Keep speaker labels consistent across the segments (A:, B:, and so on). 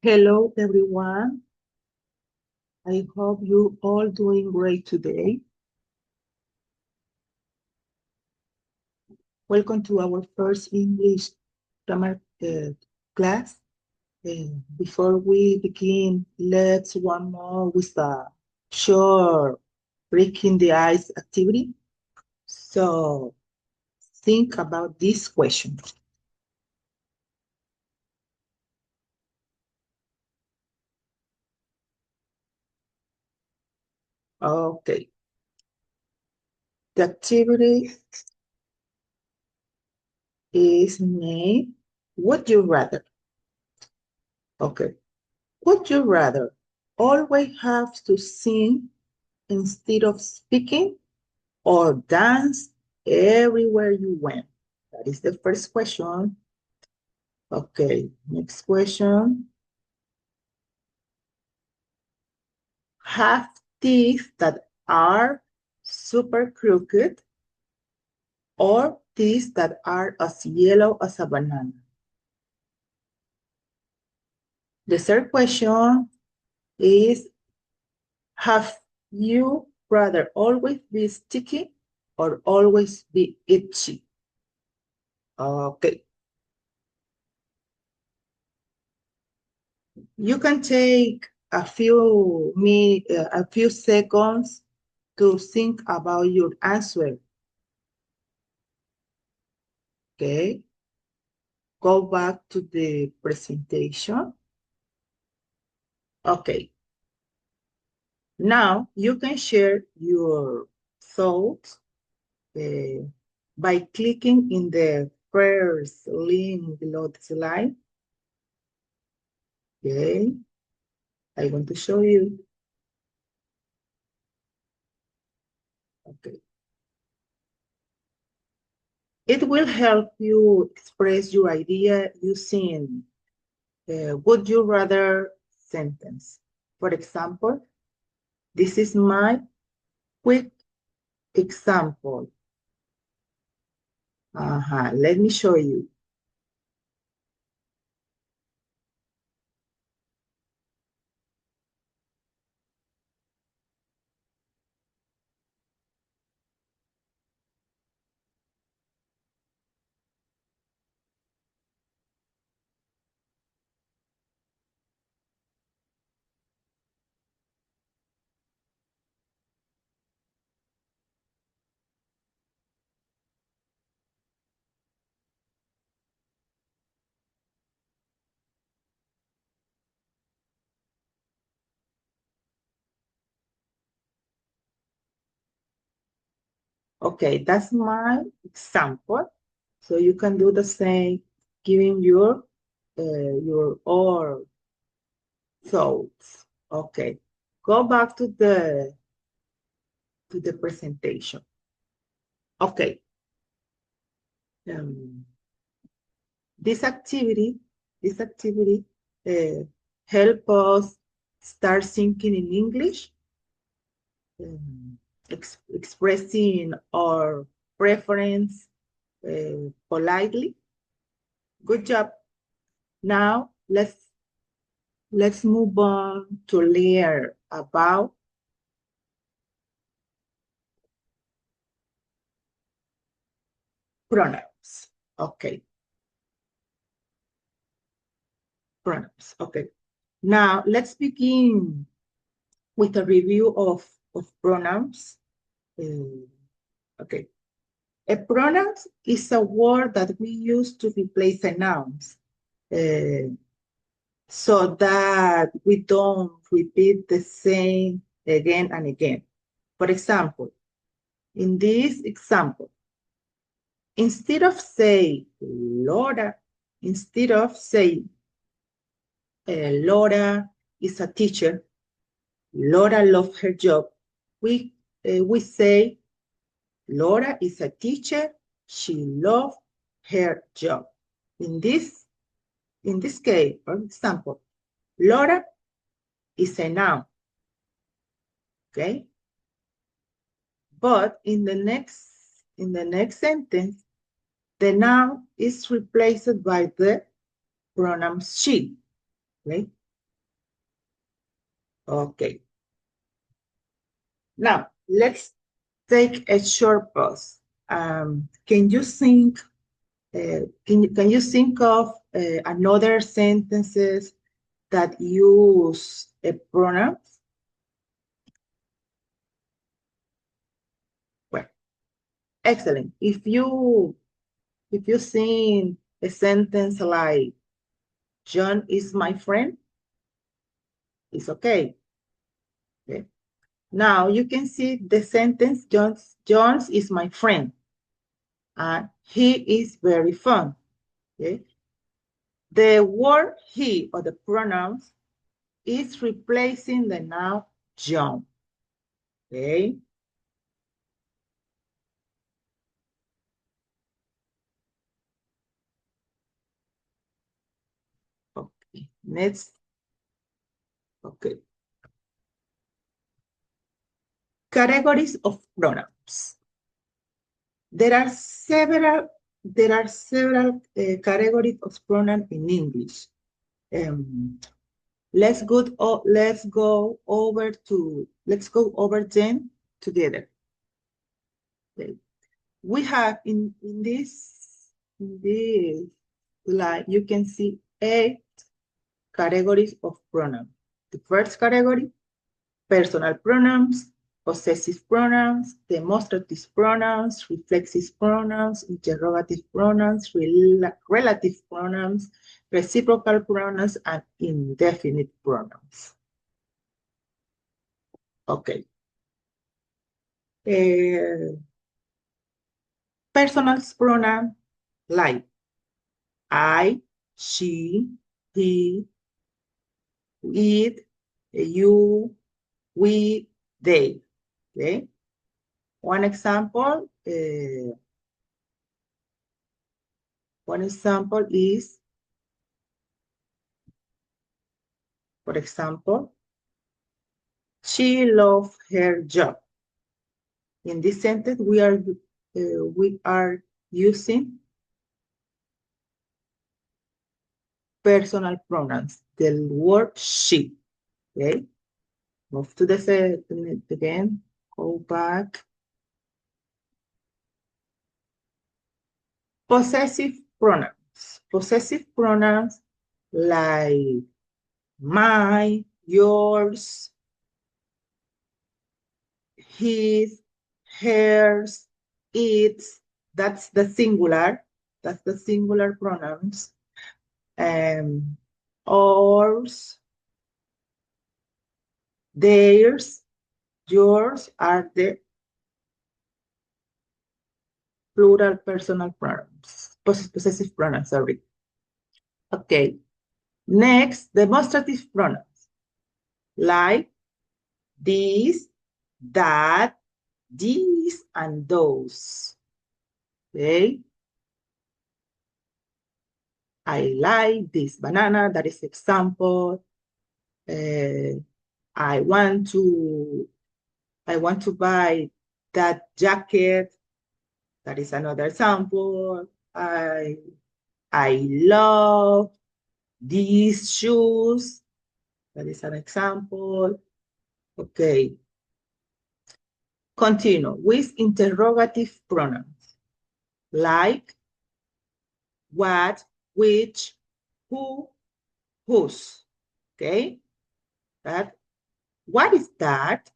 A: Hello, everyone. I hope you all doing great today. Welcome to our first English grammar class. Before we begin, let's one more with a short breaking the ice activity. So think about this question. Okay. The activity is named Would You Rather? Okay. Would you rather always have to sing instead of speaking or dance everywhere you went? That is the first question. Okay, next question. Have teeth that are super crooked or teeth that are as yellow as a banana? The third question is, have you rather always be sticky or always be itchy? Okay. You can take a few seconds to think about your answer. Okay. Go back to the presentation. Okay. Now you can share your thoughts by clicking in the first link below the slide. Okay. I want to show you. Okay. It will help you express your idea using would you rather sentence. For example, this is my quick example. Let me show you. Okay, that's my example. So you can do the same, giving your all thoughts. Okay, go back to the presentation. Okay. This activity uh, help us start thinking in English, expressing our preference politely. Good job. Now let's move on to learn about pronouns. Okay. Pronouns. Okay. Now let's begin with a review of pronouns. Okay. A pronoun is a word that we use to replace a noun, so that we don't repeat the same again and again. For example, in this example, instead of saying Laura, Laura is a teacher, Laura loves her job, we say Laura is a teacher, she loves her job. In this case, for example, Laura is a noun, okay? But in the next sentence, the noun is replaced by the pronoun she, right? Okay. Now, let's take a short pause. Can you think? Can you think of another sentences that use a pronoun? Well, excellent. If you think a sentence like John is my friend, it's okay. Okay. Now you can see the sentence John's is my friend and he is very fun. Okay. The word he or the pronouns is replacing the noun John. Okay. Okay. Next. Okay. Categories of pronouns. There are several categories of pronoun in English. Um, let's go over them together. Okay. We have in this slide, you can see 8 categories of pronouns. The first category, personal pronouns, possessive pronouns, demonstrative pronouns, reflexive pronouns, interrogative pronouns, relative pronouns, reciprocal pronouns, and indefinite pronouns. Okay. Personal pronoun like I, she, he, it, you, we, they. Okay. One example is, for example, she loves her job. In this sentence, we are using personal pronouns, the word she. Okay. Move to the second again. Go back. Possessive pronouns. Possessive pronouns like my, yours, his, hers, its. That's the singular. That's the singular pronouns. Ours, theirs, yours are the plural personal pronouns. Possessive pronouns, sorry. Okay. Next, demonstrative pronouns like this, that, these, and those. Okay. I like this banana. That is example. I want to buy that jacket. That is another example. I love these shoes. That is an example. Okay. Continue with interrogative pronouns like what, which, who, whose. Okay. What is that?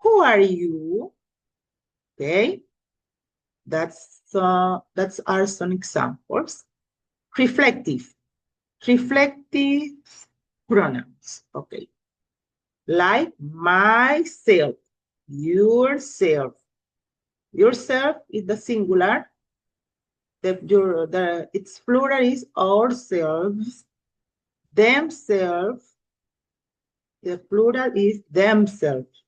A: Who are you? Okay. That's are some examples. Reflective pronouns. Okay. Like myself, yourself. Yourself is the singular. Its plural is ourselves. Themselves. The plural is themselves.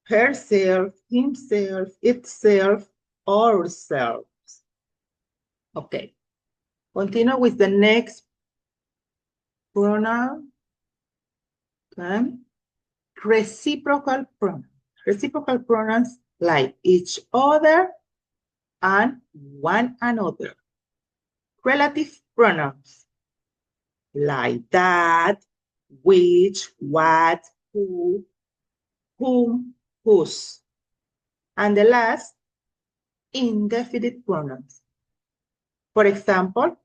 A: Herself, himself, itself, ourselves. Okay. Continue with the next pronoun. Okay. Reciprocal pronouns. Reciprocal pronouns like each other and one another. Relative pronouns like that, which, what, who, whom, whose. And the last, indefinite pronouns. For example,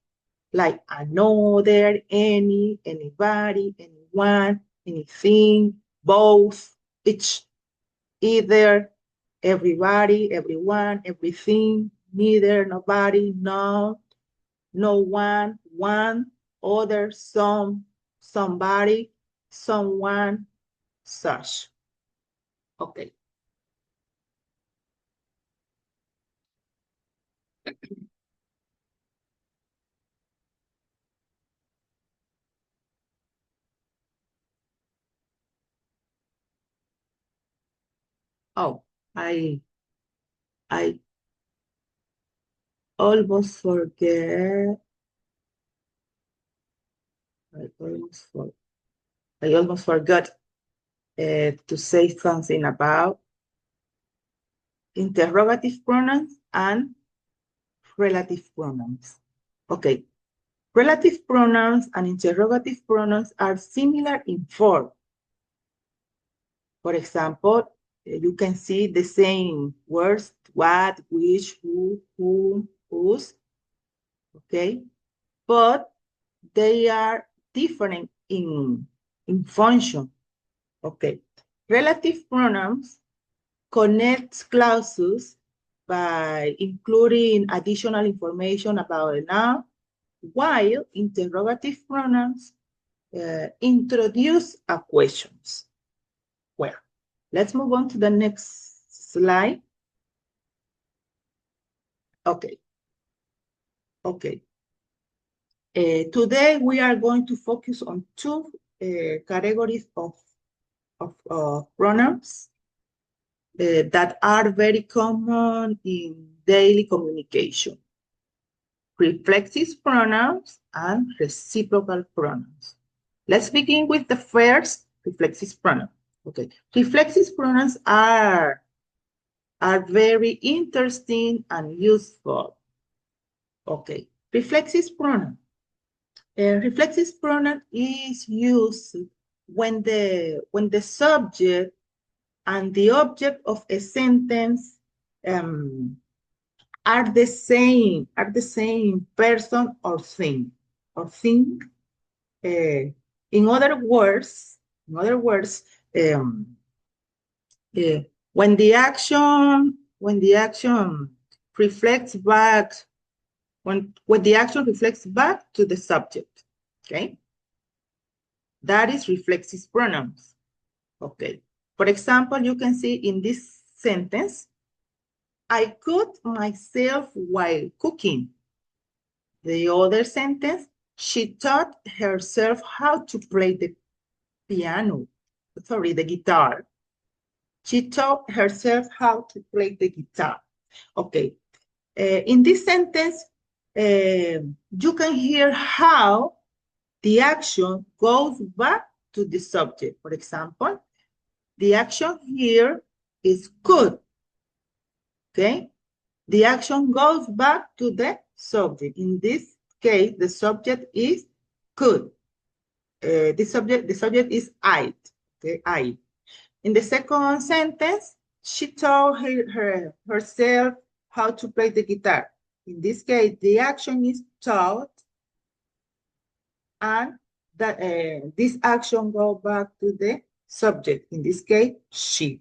A: like another, any, anybody, anyone, anything, both, each, either, everybody, everyone, everything, neither, nobody, no, no one, one, other, some, somebody, someone, such. Okay. Oh, I almost forget. I almost for, I almost forgot to say something about interrogative pronouns and relative pronouns. Okay, relative pronouns and interrogative pronouns are similar in form. For example, you can see the same words, what, which, who, whom, whose, okay? But they are different in function, okay? Relative pronouns connect clauses by including additional information about a noun, while interrogative pronouns introduce a questions. Well, let's move on to the next slide. Okay. Okay. Today we are going to focus on two categories of pronouns that are very common in daily communication. Reflexive pronouns and reciprocal pronouns. Let's begin with the first, reflexive pronoun. Okay, reflexive pronouns are very interesting and useful. Okay, reflexive pronoun. Reflexive pronoun is used when the subject and the object of a sentence are the same person or thing in other words, um, uh, when the action reflects back when the action reflects back to the subject, okay? That is reflexive pronouns. Okay. For example, you can see in this sentence, I cooked myself while cooking. The other sentence, she taught herself how to play the guitar. She taught herself how to play the guitar. Okay. In this sentence, you can hear how the action goes back to the subject. For example, the action here is could. Okay? The action goes back to the subject. In this case, the subject is could. The subject is I. Okay, I. In the second sentence, she taught herself how to play the guitar. In this case, the action is taught, and that this action goes back to the subject. In this case, she.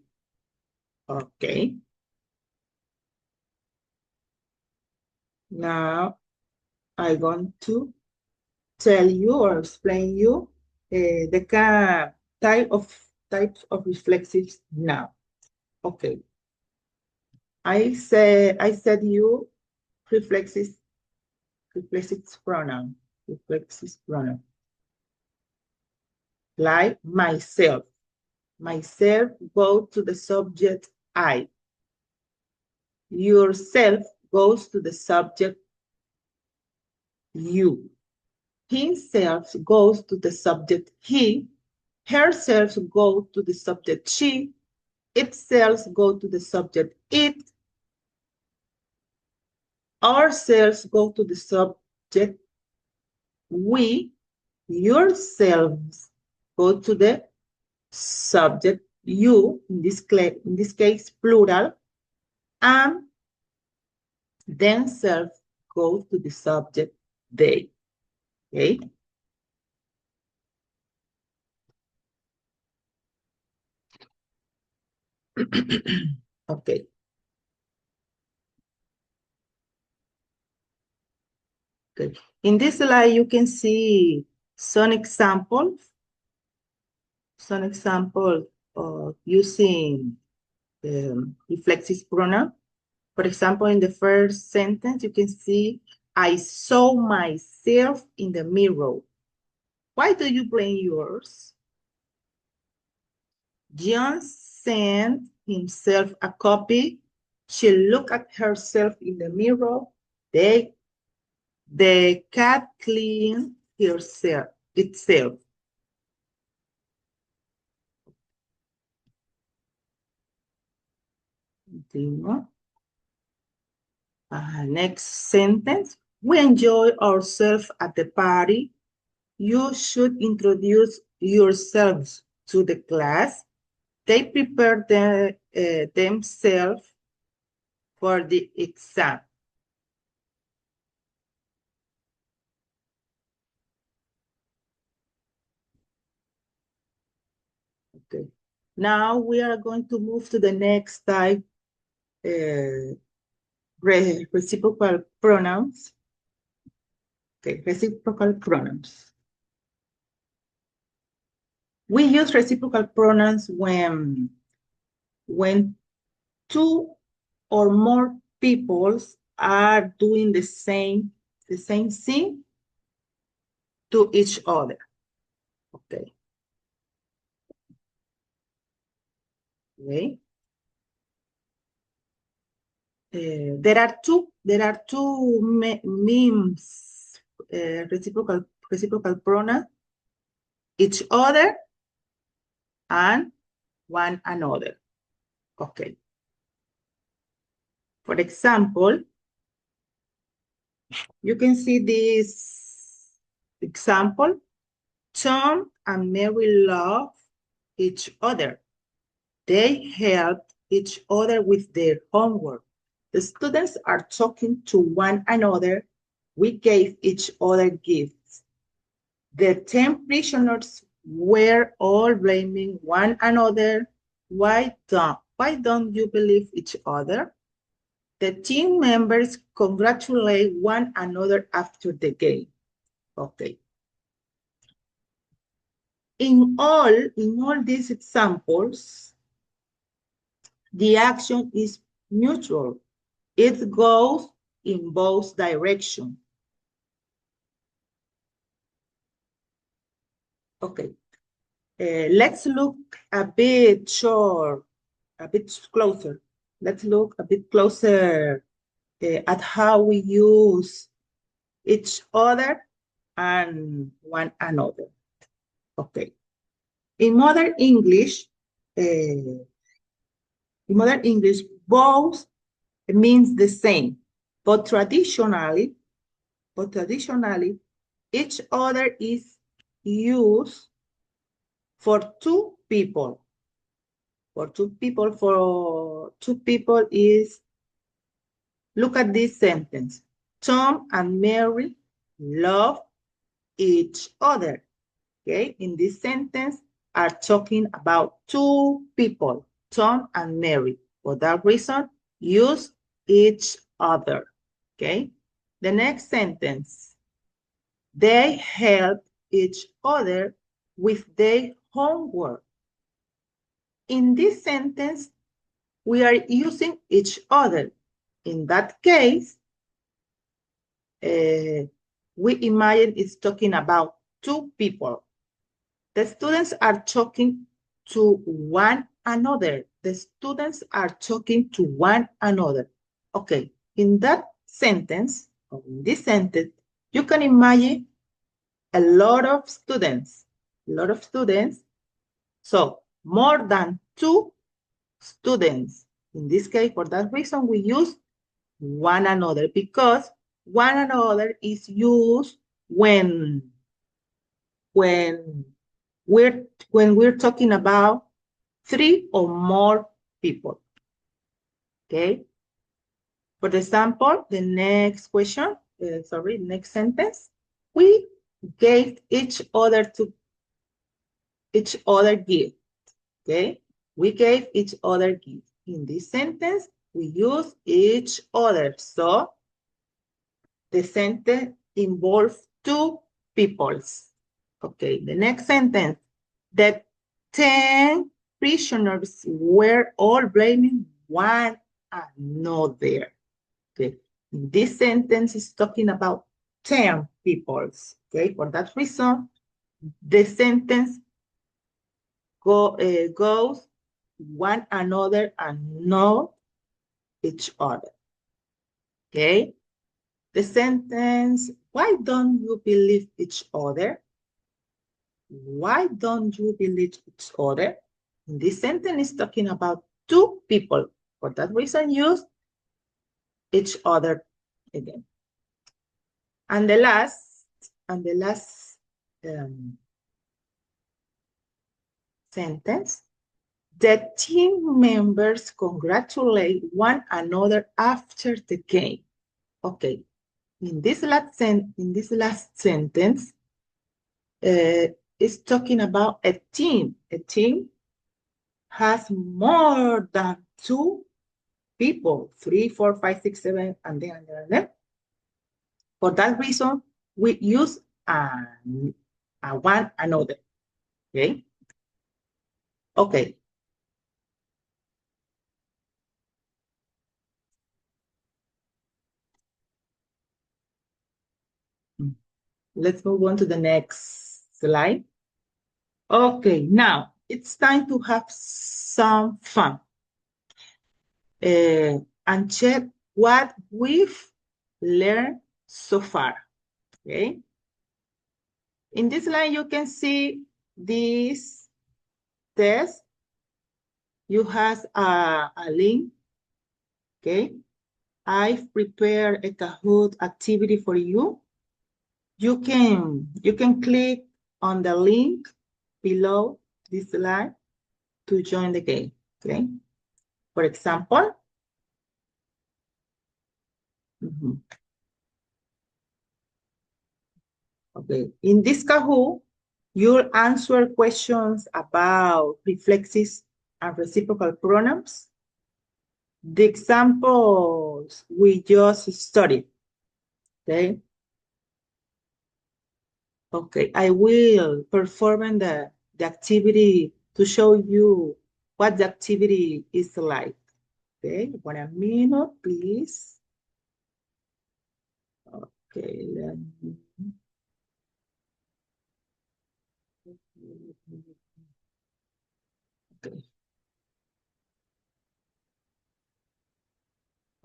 A: Okay. Now, I'm going to tell you or explain you the types of reflexives now. Okay. I said you reflexive pronoun. Reflexive pronoun. Like myself. Myself goes to the subject I. Yourself goes to the subject you. Himself goes to the subject he. Herself goes to the subject she. Itself goes to the subject it. Ourselves go to the subject we. Yourselves go to the subject you, in this case, plural, and then self goes to the subject they. Okay. Okay. Good. In this slide, you can see some examples of using reflexive pronoun. For example, in the first sentence, you can see, I saw myself in the mirror. Why do you blame yours? John sent himself a copy. She looked at herself in the mirror. The cat cleaned itself. Continue. Next sentence. We enjoy ourselves at the party. You should introduce yourselves to the class. They prepare themselves for the exam. Okay. Now we are going to move to the next type, reciprocal pronouns. Okay, reciprocal pronouns. We use reciprocal pronouns when two or more people are doing the same thing to each other. Okay. Okay. There are two memes, reciprocal pronoun, each other and one another. Okay. For example, you can see this example. Tom and Mary love each other. They help each other with their homework. The students are talking to one another. We gave each other gifts. The 10 prisoners were all blaming one another. Why don't you believe each other? The team members congratulate one another after the game. Okay. In all these examples, the action is mutual. It goes in both directions. Okay. Let's look a bit closer. Let's look a bit closer at how we use each other and one another. Okay. In modern English, both means the same, but traditionally, each other is used for two people. For two people is, look at this sentence. Tom and Mary love each other. Okay, in this sentence are talking about two people, Tom and Mary. For that reason, use each other. Okay, the next sentence. They help each other with their homework. In this sentence, we are using each other. In that case, we imagine it's talking about two people. The students are talking to one another. The students are talking to one another. Okay, in that sentence, or in this sentence, you can imagine a lot of students. So more than two students. In this case, for that reason, we use one another, because one another is used when when we're talking about 3 or more people. Okay. For example, the next question, next sentence. We gave each other gift. Okay. We gave each other gift. In this sentence, we use each other. So the sentence involves 2 peoples. Okay, the next sentence. The 10 prisoners were all blaming one another. Okay, this sentence is talking about 10 peoples. Okay, for that reason, the sentence goes one another and not each other. Okay, the sentence, why don't you believe each other? Why don't you believe each other? This sentence is talking about 2 people. For that reason, use each other again. And the last sentence, the team members congratulate one another after the game. Okay, in this last sentence, it's talking about a team. A team has more than 2 people, 3, 4, 5, 6, 7, and then. For that reason, we use one another. Okay. Okay. Let's move on to the next slide. Okay, now it's time to have some fun and check what we've learned so far. Okay. In this line, you can see this test. You have a link. Okay. I've prepared a Kahoot activity for you. You can click on the link below this slide to join the game. Okay. For example, okay, in this Kahoot, you'll answer questions about reflexives and reciprocal pronouns. The examples we just studied. Okay. Okay, I will perform the activity to show you what the activity is like. Okay, 1 minute, please. Okay, let me. Okay.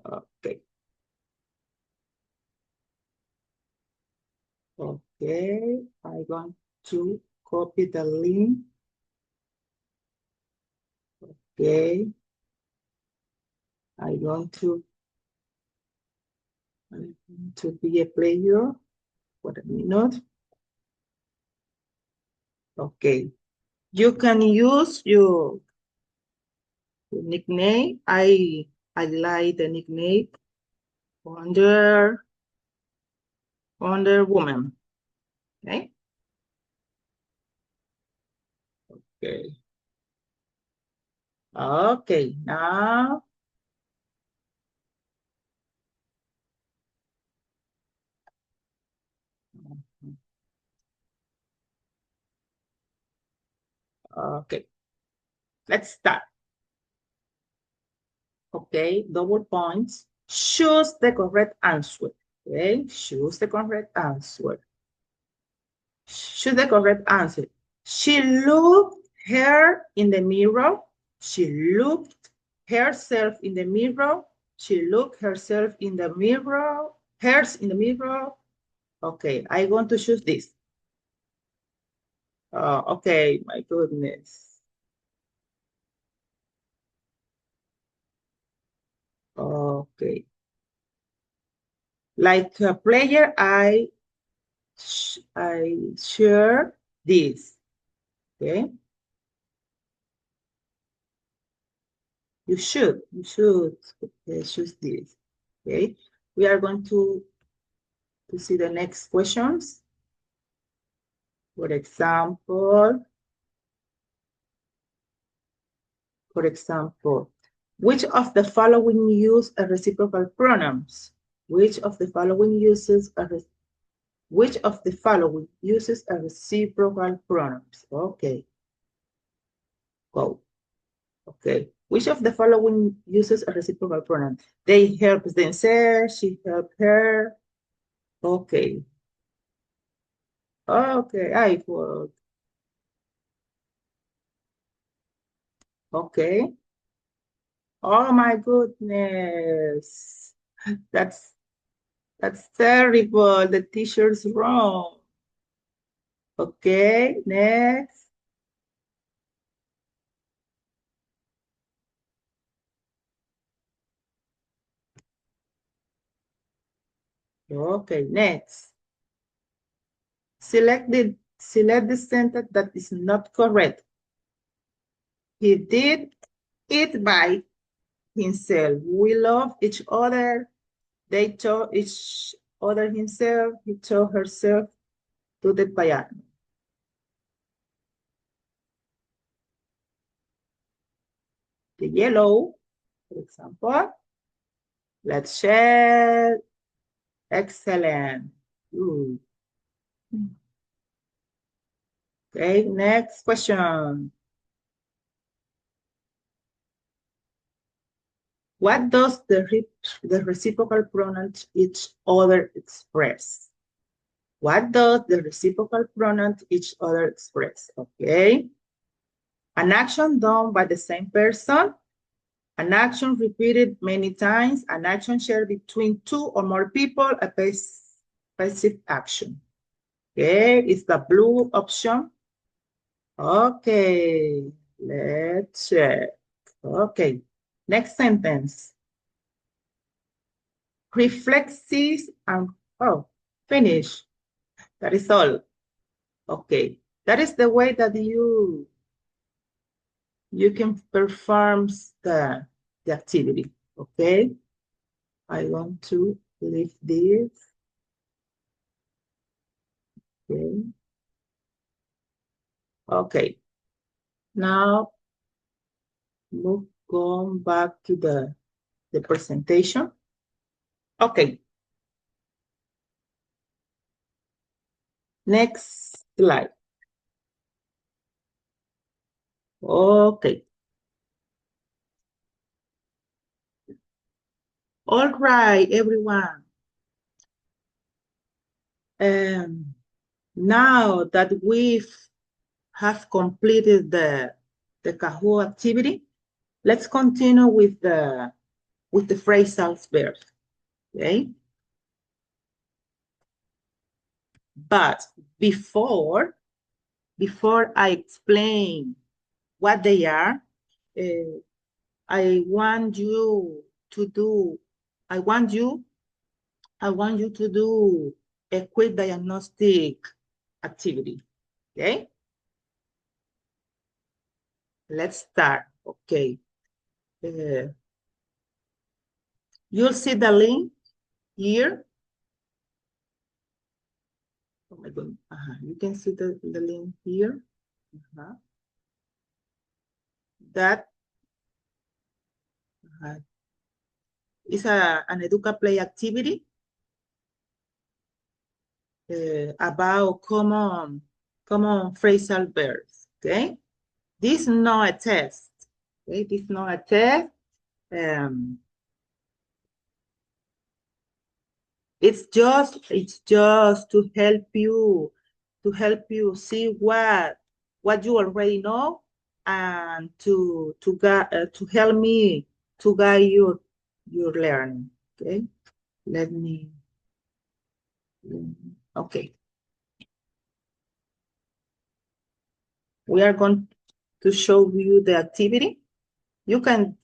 A: Okay. Okay, I'm going to copy the link. Okay. I'm going to be a player for a minute. Okay. You can use your nickname. I like the nickname Wonder Woman. Okay. Okay. Okay. Now. Okay. Let's start. Okay. Double points. Choose the correct answer. Okay. Choose the correct answer. Choose the correct answer. She looked her in the mirror. She looked herself in the mirror. She looked herself in the mirror. Hers in the mirror. Okay, I want to choose this. Okay, my goodness. Okay. Like a player, I share this. Okay. You should choose this. Okay. We are going to see the next questions. For example, which of the following use a reciprocal pronouns? Which of the following uses a reciprocal pronouns? Okay, go. Okay, which of the following uses a reciprocal pronoun? They help themselves, she helped her. Okay. Okay, I work. Okay. Oh my goodness. That's terrible. The teacher's wrong. Okay, next. Okay, next. Select the sentence that is not correct. He did it by himself. We love each other. They taught each other himself. He taught herself to the piano. The yellow, for example. Let's share. Excellent. Ooh. Okay, next question. What does the reciprocal pronoun each other express? What does the reciprocal pronoun each other express? Okay. An action done by the same person, an action repeated many times, an action shared between two or more people, a passive action. Okay, it's the blue option. Okay, let's check. Okay, next sentence. Reflexive and, oh, finish. That is all. Okay, that is the way that you can perform the activity. Okay, I want to leave this. Okay. Okay. Now going back to the presentation. Okay. Next slide. Okay. All right, everyone. Now that we have completed the Kahoot activity, let's continue with the phrasal verbs. Okay. But before I explain what they are, I want you to do a quick diagnostic activity. Okay. Let's start. Okay. You'll see the link here. Oh my God. You can see the link here. That is an EducaPlay activity about common phrasal verbs. Okay. This is not a test. Okay. This is not a test. It's just to help you see what you already know, and to help me to guide your learning. Okay, let me. Okay, we are going to show you the activity. You can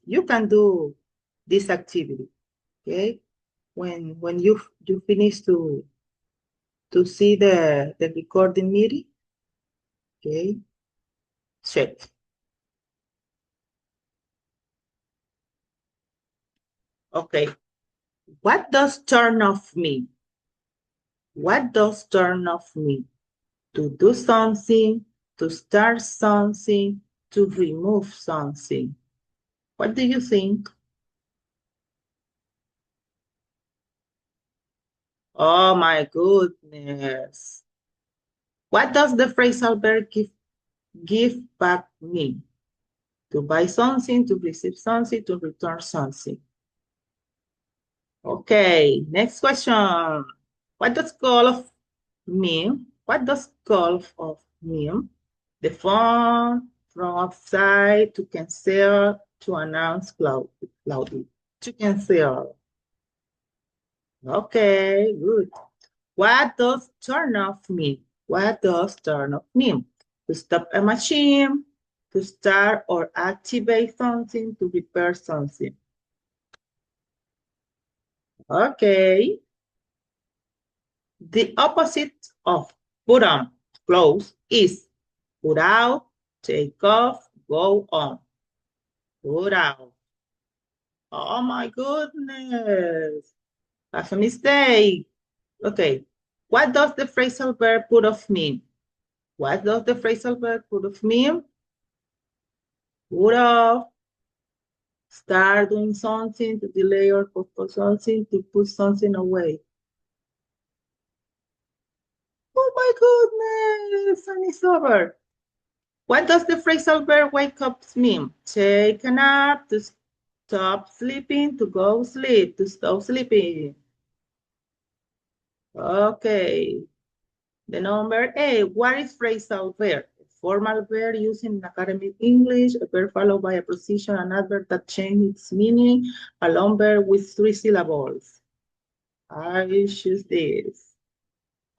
A: do this activity. Okay, when you finish to see the recording meeting. Okay. Check. Okay. What does turn off mean? What does turn off mean? To do something, to start something, to remove something. What do you think? Oh my goodness. What does the phrasal verb give back mean? To buy something, to receive something, to return something. Okay, next question. What does call of mean? What does call of mean? The phone from outside to cancel, to announce loudly. To cancel. Okay, good. What does turn off mean? What does turn off mean? To stop a machine, to start or activate something, to repair something. Okay. The opposite of put on, close, is put out, take off, go on. Put out. Oh my goodness. That's a mistake. Okay. What does the phrasal verb put off mean? What does the phrasal verb put off mean? Put off, start doing something, to delay or postpone something, to put something away. Oh my goodness, and it's over. What does the phrasal verb wake up mean? Take a nap, to stop sleeping, to go sleep, to stop sleeping. Okay. The number 8, what is phrasal verb? A formal verb used in academic English, a verb followed by a preposition, an adverb that changes its meaning, a long verb with 3 syllables. I choose this.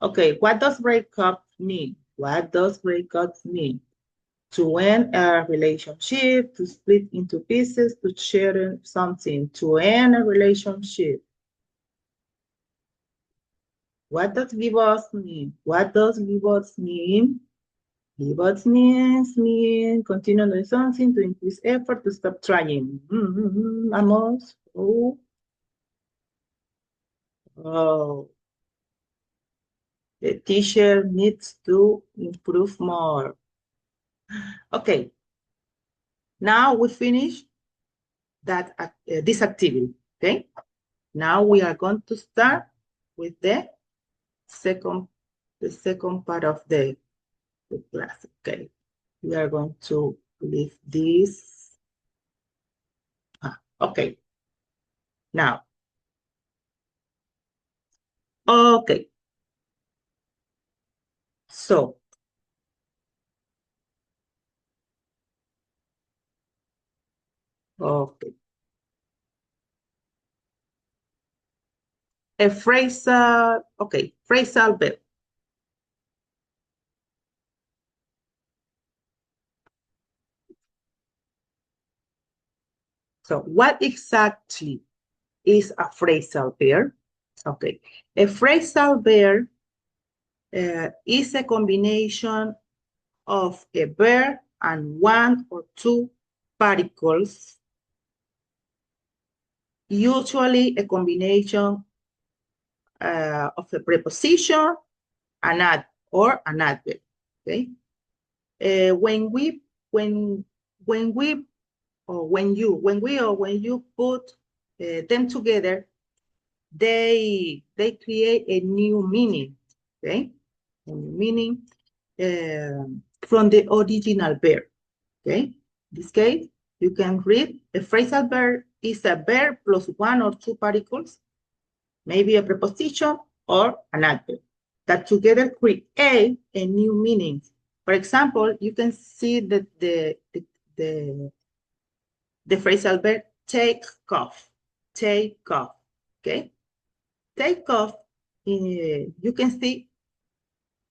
A: Okay, what does break up mean? What does break up mean? To end a relationship, to split into pieces, to share something, to end a relationship. What does give us mean? What does give us mean? Give us means continue doing something, to increase effort, to stop trying. Vamos. Oh. The teacher needs to improve more. Okay. Now we finish that this activity. Okay. Now we are going to start with the second part of the class. Okay. We are going to leave this. Okay. Now. Okay. So. Okay. A phrasal, okay, phrasal verb. So what exactly is a phrasal verb? Okay, a phrasal verb is a combination of a verb and one or two particles, usually a combination of a preposition, an adverb. Okay, when you put them together, they create a new meaning. Okay, a new meaning from the original verb. Okay, in this case, you can read a phrasal verb is a verb plus one or two particles, maybe a preposition or an adverb, that together create a new meaning. For example, you can see that the phrasal verb take off, okay? Take off, you can see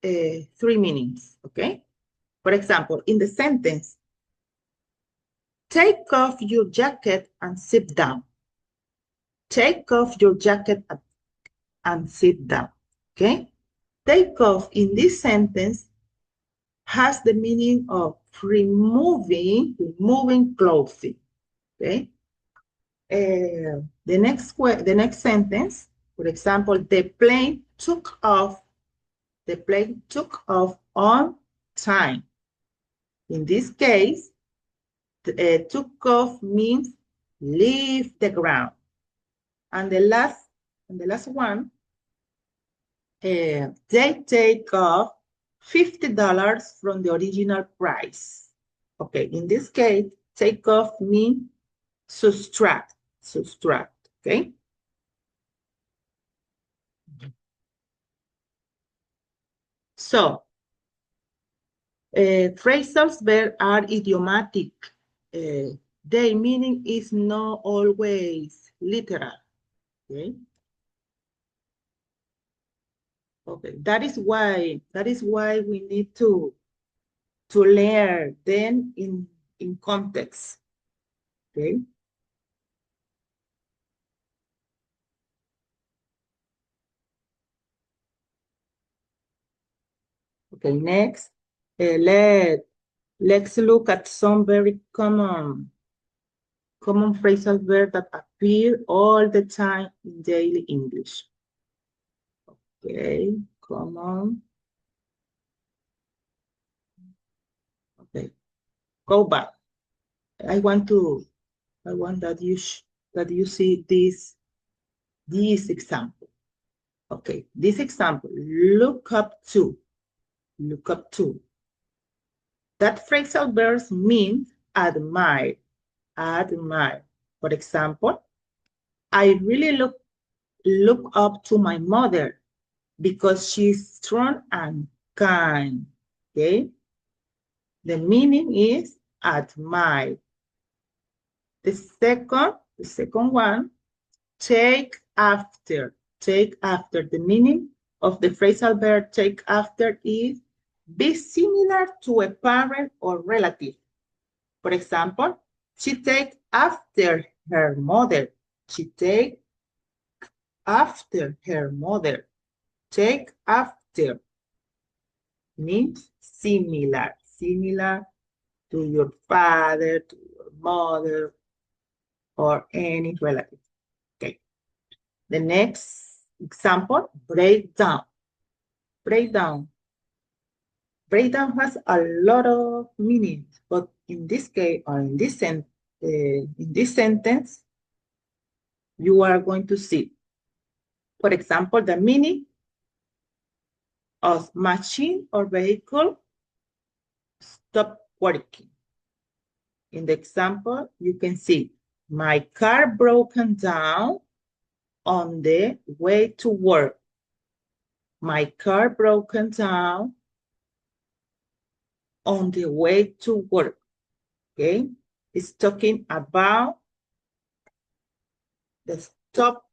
A: three meanings, okay? For example, in the sentence, take off your jacket and sit down. Take off your jacket and sit down, okay? Take off in this sentence has the meaning of removing clothing. Okay. The next sentence, for example, the plane took off. The plane took off on time. In this case, took off means leave the ground. And the last one, they take off $50 from the original price. Okay, in this case, take off means subtract, okay? So, phrasal verbs are idiomatic. Their meaning is not always literal, okay? Okay, that is why we need to learn them in context, okay? Okay, next, let's look at some very common phrasal verbs that appear all the time in daily English. Okay, common. Okay, go back. I want that you see this example. Okay, this example, look up to. That phrasal verb means admire. For example, I really look up to my mother because she's strong and kind. Okay? The meaning is admire. The second one, take after. The meaning of the phrasal verb take after is be similar to a parent or relative. For example, she takes after her mother. She takes after her mother. Take after means similar to your father, to your mother, or any relative. Okay. The next example, breakdown. Breakdown has a lot of meanings, but in this case, or in this sentence, you are going to see, for example, the meaning of machine or vehicle stop working. In the example, you can see my car broken down on the way to work. My car broken down on the way to work. Okay, it's talking about the stop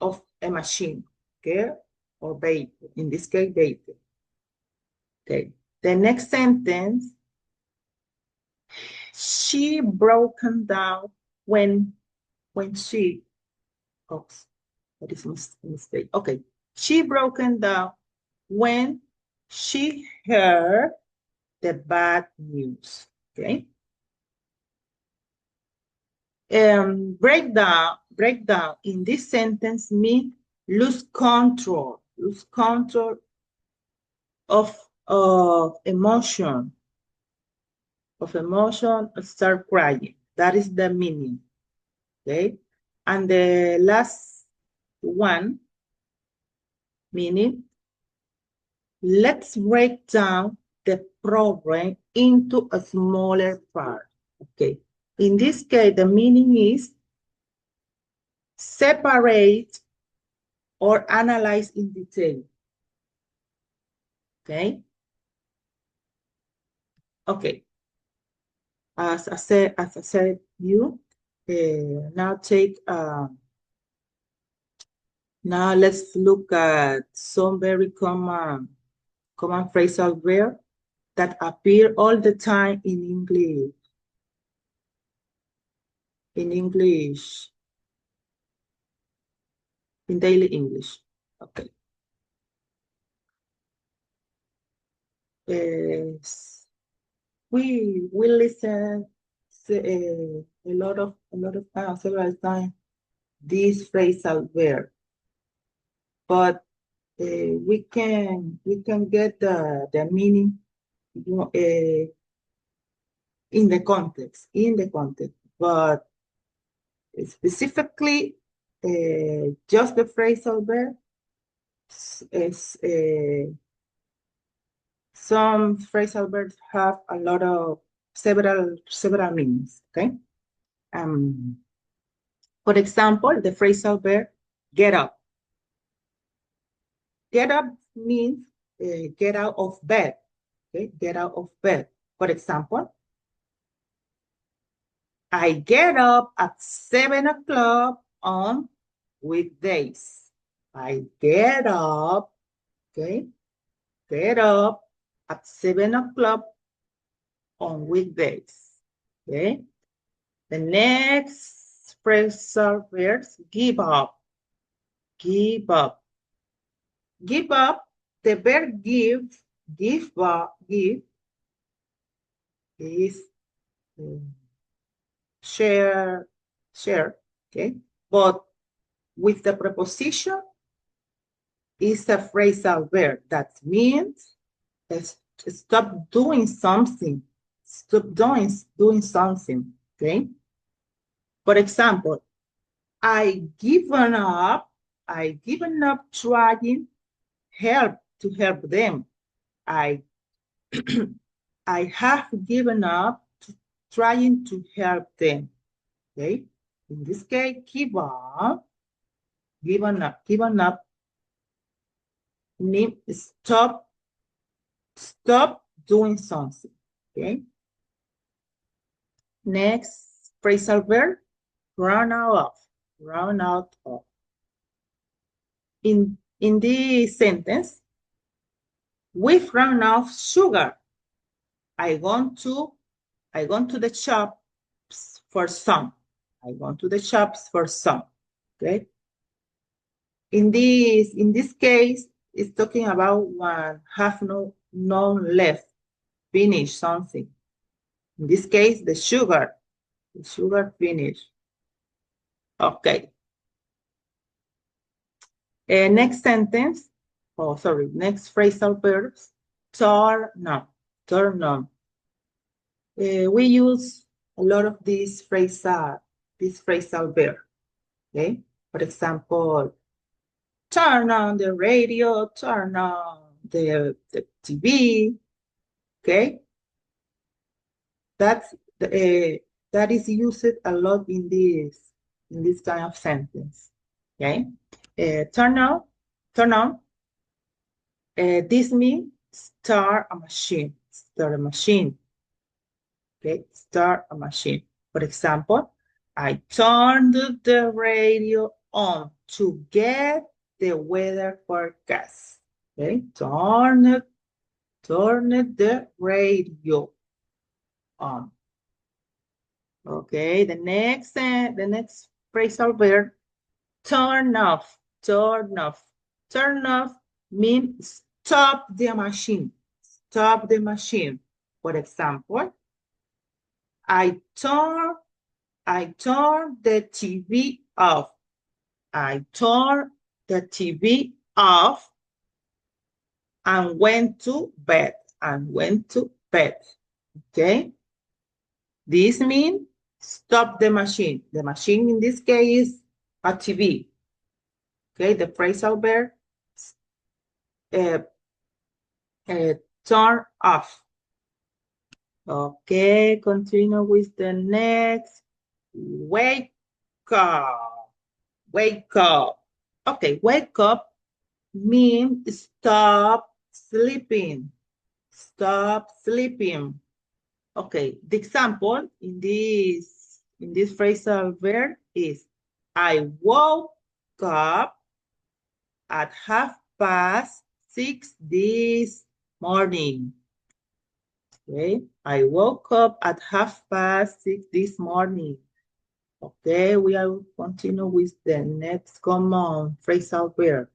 A: of a machine, okay, or vehicle. In this case, vehicle. Okay, the next sentence, she broken down when she, oops, that is a mistake. Okay, she broken down when she heard the bad news. Okay. Breakdown in this sentence means lose control of emotion, start crying. That is the meaning. Okay. And the last one, meaning, let's break down the problem into a smaller part. Okay. In this case, the meaning is separate or analyze in detail. Okay. Okay. As I said, you now now let's look at some very common phrasal verbs that appear all the time in English. In daily English. Okay. we listen a lot of times, several times, this phrasal verb, but we can get the meaning in the context, but specifically just the phrasal verb is some phrasal verbs have a lot of several meanings. Okay. Um, for example, the phrasal verb get up. Get up means get out of bed. Okay, get out of bed. For example, I get up at 7 o'clock on weekdays. I get up, okay, get up at 7 o'clock on weekdays. Okay. The next phrasal verb, give up. Give up. Give up, the verb give up, give is share, okay? But with the preposition is a phrasal verb that means stop doing something. Stop doing something, okay? For example, I given up trying to help them. I I have given up trying to help them. Okay. In this case, given up means stop doing something. Okay. Next phrasal verb, run out of. In this sentence, we've run out of sugar. I gone to the shops for some. I gone to the shops for some. Okay. In this case, it's talking about one have none left, finish something. In this case, the sugar finish. Okay. Next sentence. Oh, sorry. Next phrasal verbs. Turn on. We use a lot of this phrasal verb. Okay. For example, turn on the radio, turn on the TV. Okay. That is used a lot in this kind of sentence. Okay. Turn on. This means start a machine. Okay. Start a machine. For example, I turned the radio on to get the weather forecast. Okay. Turn the radio on. Okay, the next phrasal verb, turn off. Turn off means stop the machine. Stop the machine. For example, I turn the TV off. I turn the TV off and went to bed. Okay. This means stop the machine. The machine in this case is a TV. Okay, the phrasal verb, turn off. Okay, continue with the next. Wake up. Okay, wake up means stop sleeping. Okay, the example in this phrasal verb is I woke up at 6:30 this morning. Okay, I woke up at 6:30 this morning. Okay, we will continue with the next common phrasal verb.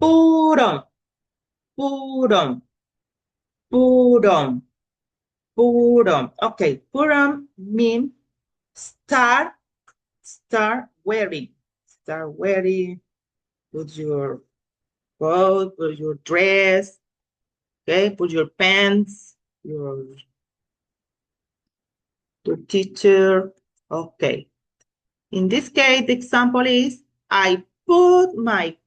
A: Put on. Put on. Okay, put on means start wearing. Start wearing. Put your coat, put your dress. Okay, put your pants, your teacher. Okay. In this case, the example is I put my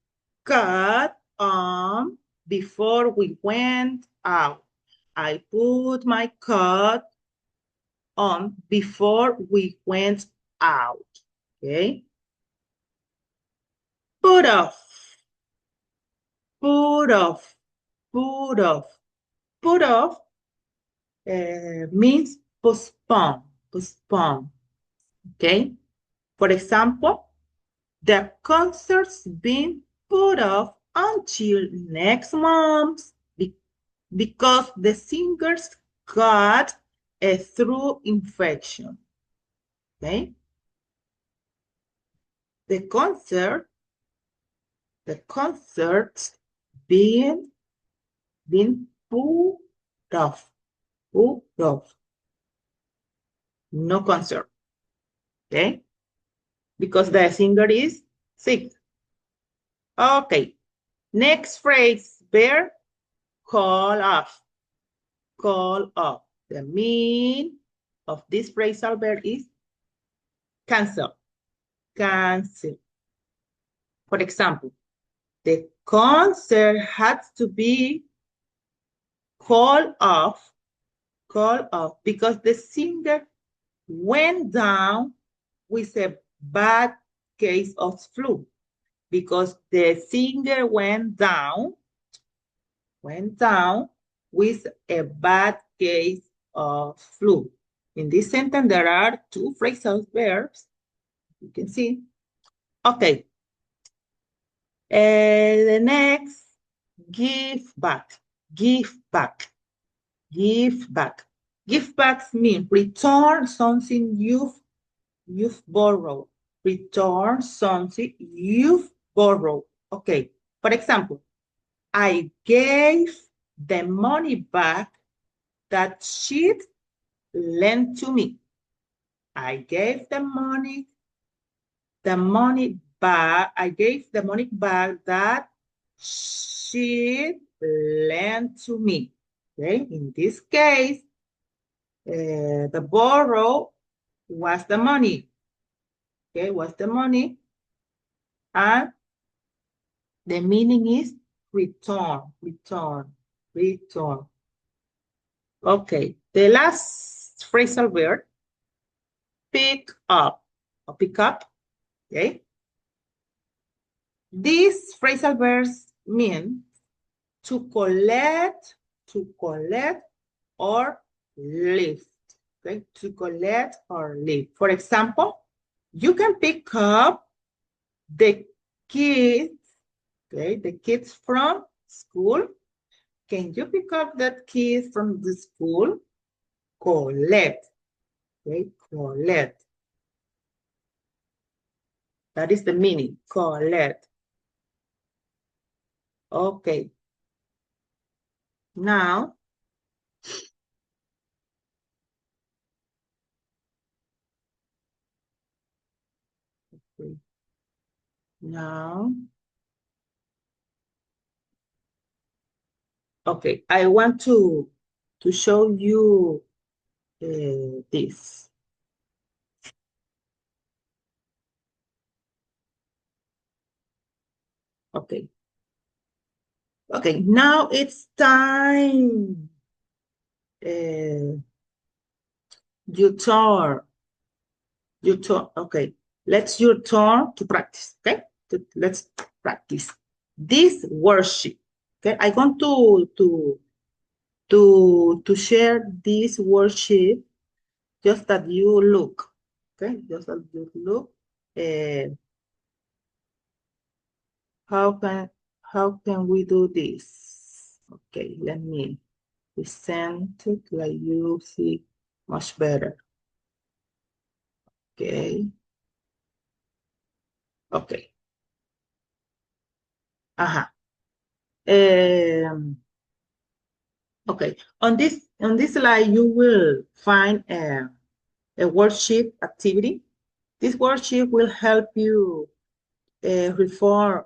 A: coat on before we went out. I put my coat on before we went out. Okay. Put off. Put off. Put off. Put off means postpone. Postpone. Okay. For example, the concert's been put off until next month because the singers got a throat infection. Okay? The concert's been put off. Put off. No concert. Okay? Because the singer is sick. Okay. Next phrase, verb, call off. Call off. The meaning of this phrasal verb is cancel. Cancel. For example, the concert had to be called off because the singer went down with a bad case of flu. Because the singer went down with a bad case of flu. In this sentence, there are two phrasal verbs. You can see. Okay. The next, give back. Give back. Give back. Give back means return something you've borrowed. Return something you've borrowed. Okay. For example, I gave the money back that she lent to me. I gave the money back. I gave the money back that she lent to me. Okay, in this case, the borrow was the money. Okay, was the money, and the meaning is return. Okay, the last phrasal verb, pick up or pick up. Okay, these phrasal verbs mean to collect or lift. Okay, to collect or lift. For example, you can pick up the kids, okay, the kids from school. Can you pick up that kids from the school? Collect, okay, collect. That is the meaning, collect. Okay. Now, okay, I want to show you this. Okay. Okay, now it's time. Your turn. Okay. Your turn to practice. Okay. Let's practice this worksheet. Okay. I want to share this worksheet just that you look. Okay. Just that you look. How can we do this? Okay. Let me present it like you see much better. Okay. Okay. Okay. On this On this slide, you will find a worksheet activity. This worksheet will help you reinforce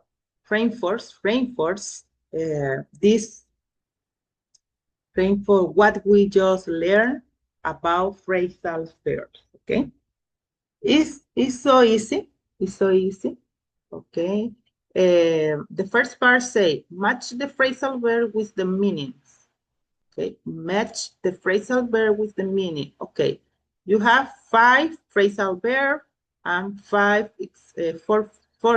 A: what we just learned about phrasal verbs. Okay, it's so easy. It's so easy. Okay. The first part say match the phrasal verb with the meanings. Okay, match the phrasal verb with the meaning. Okay, you have 5 phrasal verb and 4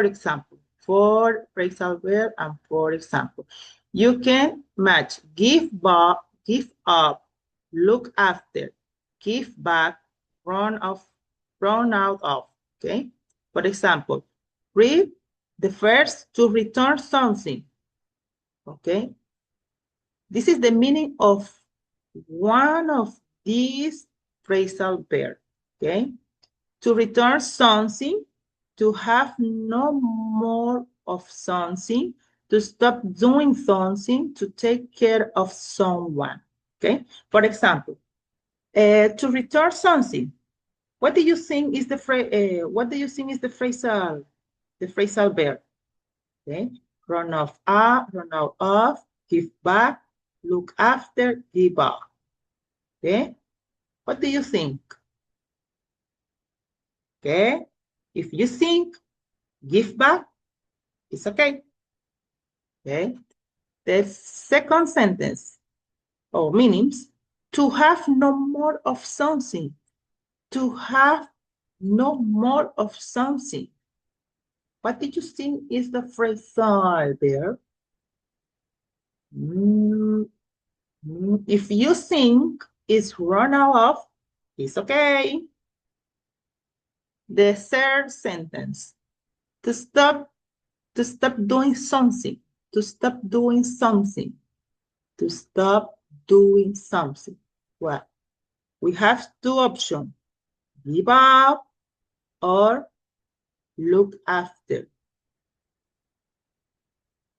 A: example. 4 phrasal verb and 4 example. You can match give up, look after, give back, run out of. Okay, for example, read the first to return something. Okay, this is the meaning of one of these phrasal verbs, okay? To return something, to have no more of something, to stop doing something, to take care of someone, okay? For example, to return something. What do you think is the phrasal verb? Okay, run out of, give back, look after, give up. Okay, what do you think? Okay, if you think give back, it's okay. Okay, the second sentence or meanings, to have no more of something, to have no more of something. What did you think is the phrasal verb? If you think it's run out of, it's okay. The third sentence, to stop doing something, to stop doing something, to stop doing something. Well, we have 2 options, give up or look after.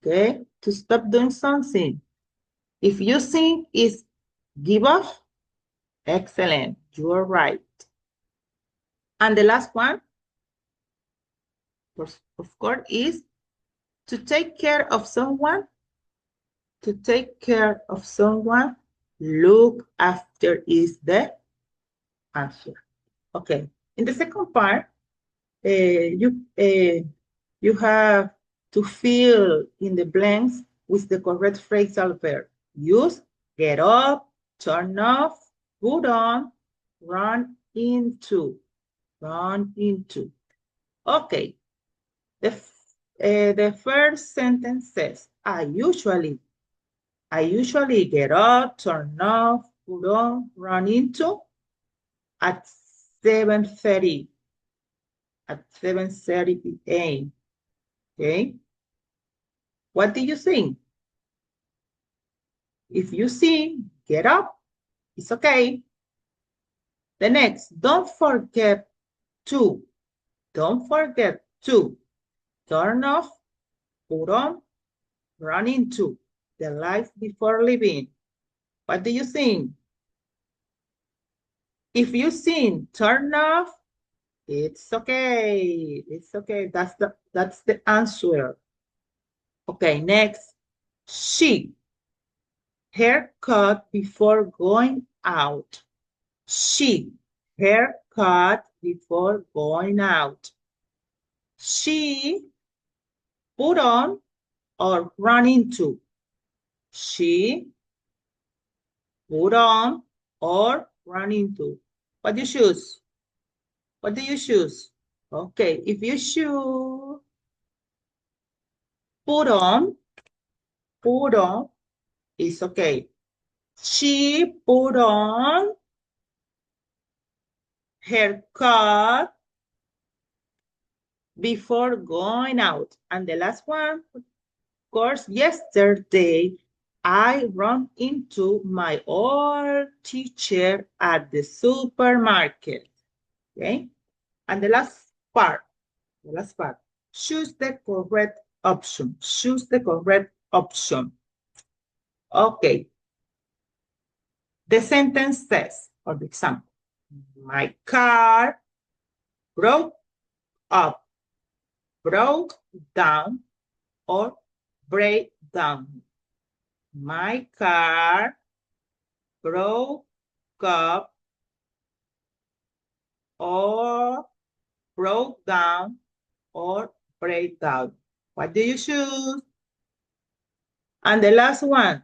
A: Okay, to stop doing something. If you think it's give up, excellent, you are right. And the last one, of course, is to take care of someone. To take care of someone, look after is the answer. Okay. In the second part, you have to fill in the blanks with the correct phrasal verb. Use get up, turn off, put on, run into, run into. Okay. The first sentence says, I usually get up, turn off, put on, run into at 7:30. At 7:30 p.m. Okay? What do you think? If you see, get up, it's okay. The next, don't forget to turn off, put on, run into the light before leaving. What do you think? If you sing turn off, it's okay. It's okay. That's the answer. Okay, next. She. Haircut before going out. She. Haircut before going out. She put on or run into. She put on or run into. What do you choose? What do you choose? Okay, if you choose put on, it's okay. She put on her coat before going out. And the last one, of course, yesterday, I ran into my old teacher at the supermarket. Okay? And the last part, choose the correct option. Choose the correct option. Okay. The sentence says, for example, my car broke up, broke down, or break down. My car broke up or broke down or break down. What do you choose? And the last one,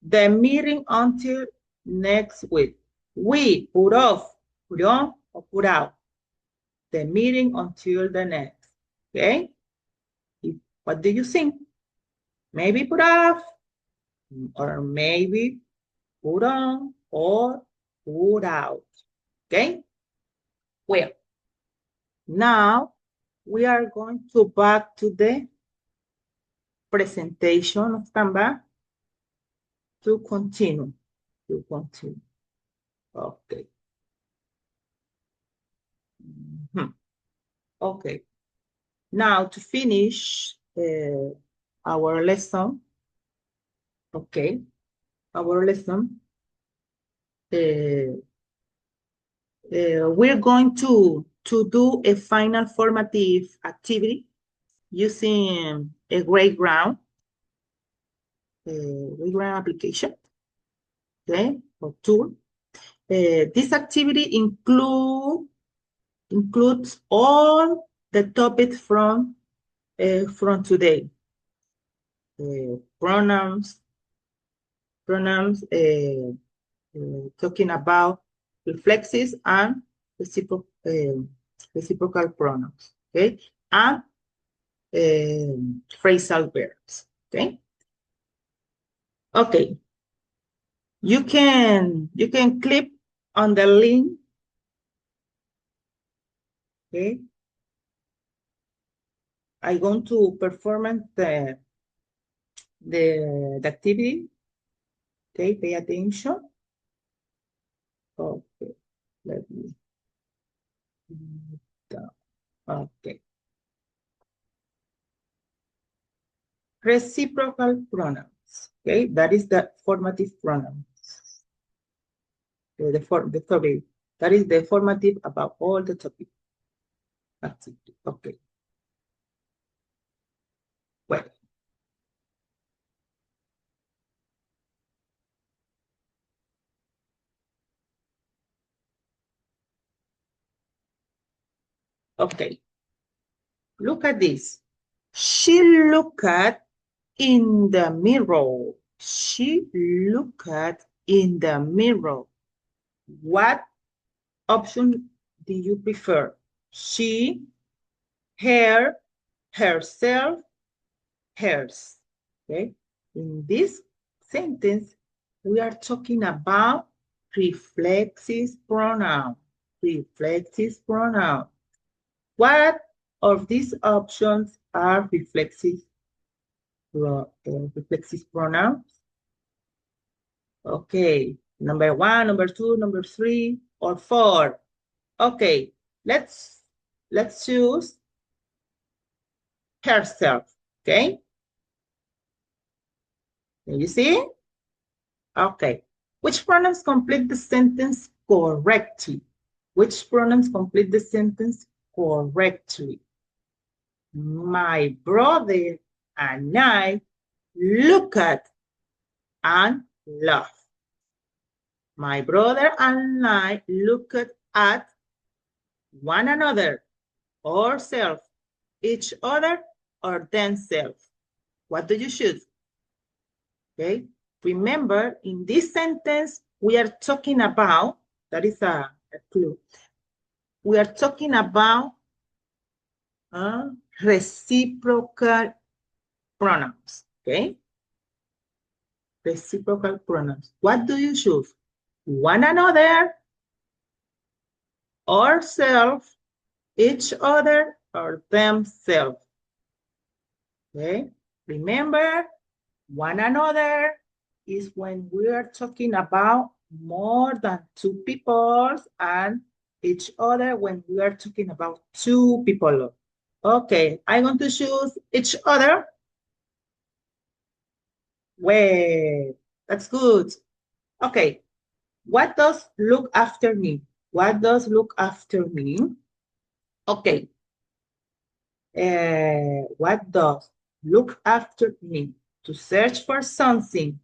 A: the meeting until next week. We put off, put on, or put out. The meeting until the next. Okay? What do you think? Maybe put off, or maybe put on, or put out. Okay? Well, now we are going to back to the presentation of Canva to continue. Okay. Okay. Now to finish our lesson, okay, we're going to do a final formative activity using a grade ground application, okay, or tool. This activity includes all the topics from today. Pronouns, talking about reflexives and reciprocal pronouns, okay, and phrasal verbs, okay. Okay, you can click on the link, okay. I'm going to perform the activity. Okay, pay attention. Okay, let me. Okay. Reciprocal pronouns. Okay, that is the formative pronouns. The topic. That is the formative about all the topics. Activity. Okay. Well. Okay. Look at this. She looked in the mirror. She looked in the mirror. What option do you prefer? She, her, herself, hers. Okay. In this sentence, we are talking about reflexive pronoun. Reflexive pronoun. What of these options are reflexive pronouns? Okay, number 1, number 2, number 3, or 4. Okay, let's choose herself. Okay. Can you see? Okay. Which pronouns complete the sentence correctly? Which pronouns complete the sentence correctly? My brother and I look at and laugh. My brother and I look at one another, or self, each other, or themselves. What do you choose? Okay. Remember, in this sentence, we are talking about, that is a clue. We are talking about reciprocal pronouns, okay? Reciprocal pronouns. What do you choose? One another, or self, each other, or themselves. Okay? Remember, one another is when we are talking about more than 2 people, and each other when we are talking about 2 people. Okay, I'm going to choose each other. Well, that's good. Okay. What does look after me? What does look after me? Okay. What does look after me? To search for something,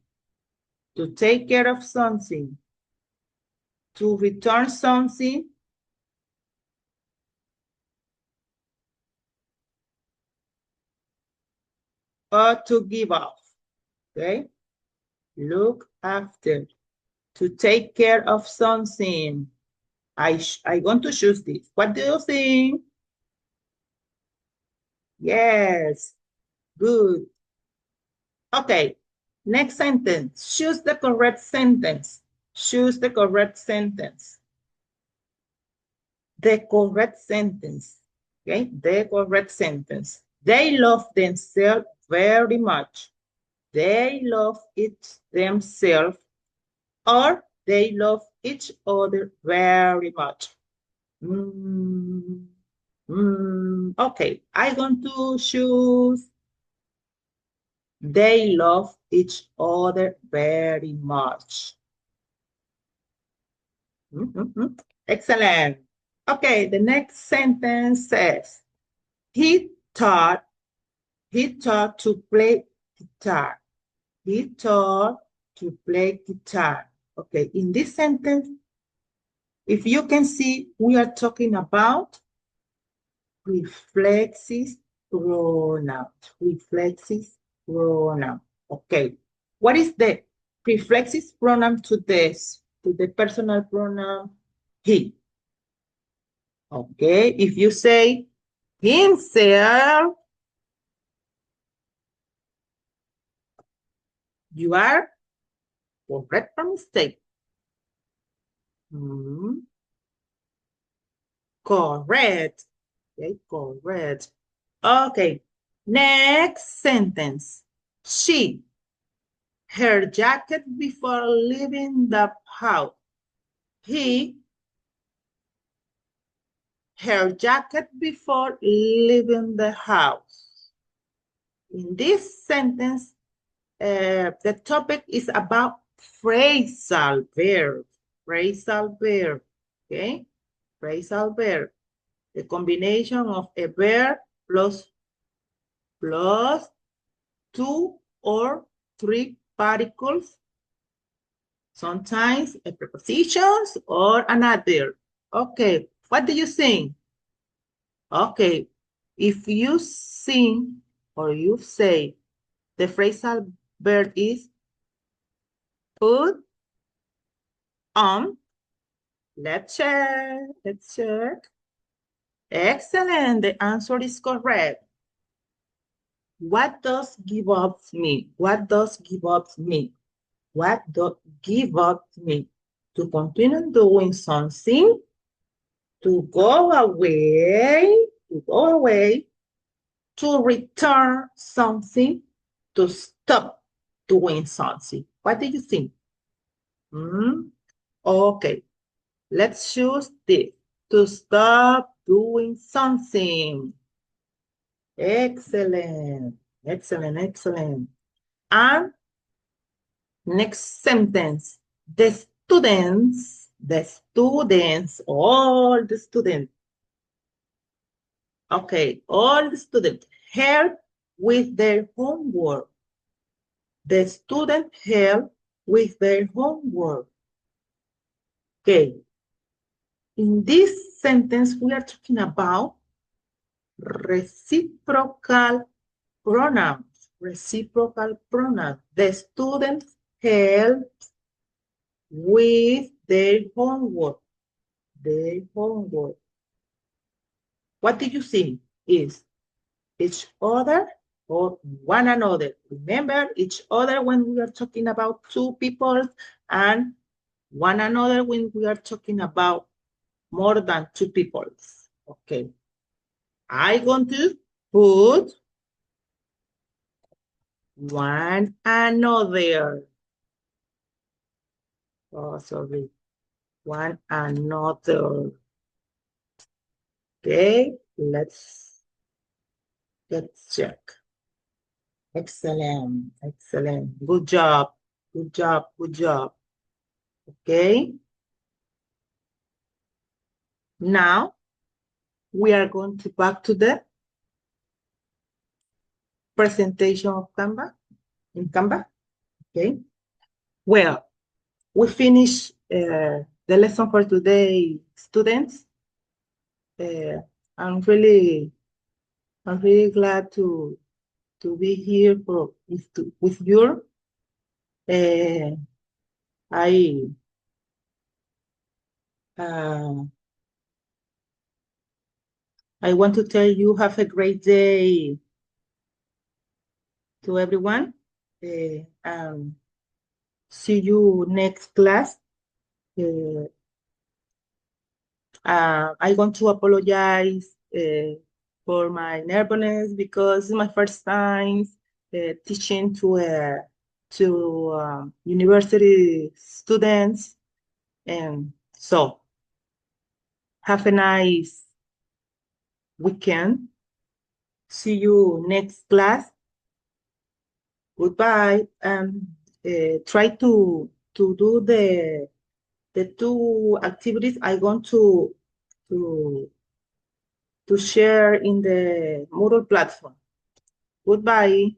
A: to take care of something, to return something, or to give off. Okay. Look after. To take care of something. I want to choose this. What do you think? Yes. Good. Okay. Next sentence. Choose the correct sentence. Choose the correct sentence. The correct sentence. Okay. The correct sentence. They love themselves very much. They love it themselves, or they love each other very much. Okay, I want to choose they love each other very much. Excellent. Okay, the next sentence says, he taught to play guitar. He taught to play guitar. Okay, in this sentence, if you can see, we are talking about reflexive pronoun. Reflexive pronoun. Okay. What is the reflexive pronoun to this? To the personal pronoun he. Okay. If you say himself, you are correct or mistake. Correct. Okay, correct. Okay. Next sentence. She, her jacket before leaving the house. He, her jacket before leaving the house. In this sentence, the topic is about phrasal verbs. Phrasal verb, okay? Phrasal verb. The combination of a verb plus two or three particles, sometimes a prepositions or an adverb. Okay, what do you think? Okay, if you sing or you say the phrasal verb is put on, let's check, let's check. Excellent, the answer is correct. What does give up mean? What does give up mean? What does give up mean? To continue doing something, to go away, to return something, to stop doing something. What do you think? Okay, let's choose this. To stop doing something. Excellent, excellent, excellent. And next sentence. All the students, okay, all the students help with their homework. The student help with their homework. Okay. In this sentence, we are talking about reciprocal pronouns. Reciprocal pronouns. The student helps with their homework. Their homework. What do you think is each other or one another? Remember each other when we are talking about two people, and one another when we are talking about more than two people. Okay. I'm going to put one another. Oh, sorry. One another. Okay, let's check. Excellent, excellent. Good job, good job, good job. Okay. Now we are going to back to the presentation of Canva in Canva. Okay. Well, we finished the lesson for today, students. Uh, I'm really, I'm really glad to be here with you. Uh, I uh, I want to tell you have a great day to everyone. See you next class. Uh, I want to apologize for my nervousness because it's my first time teaching to university students, and so have a nice weekend. See you next class. Goodbye, and try to do the two activities I want to to share in the Moodle platform. Goodbye.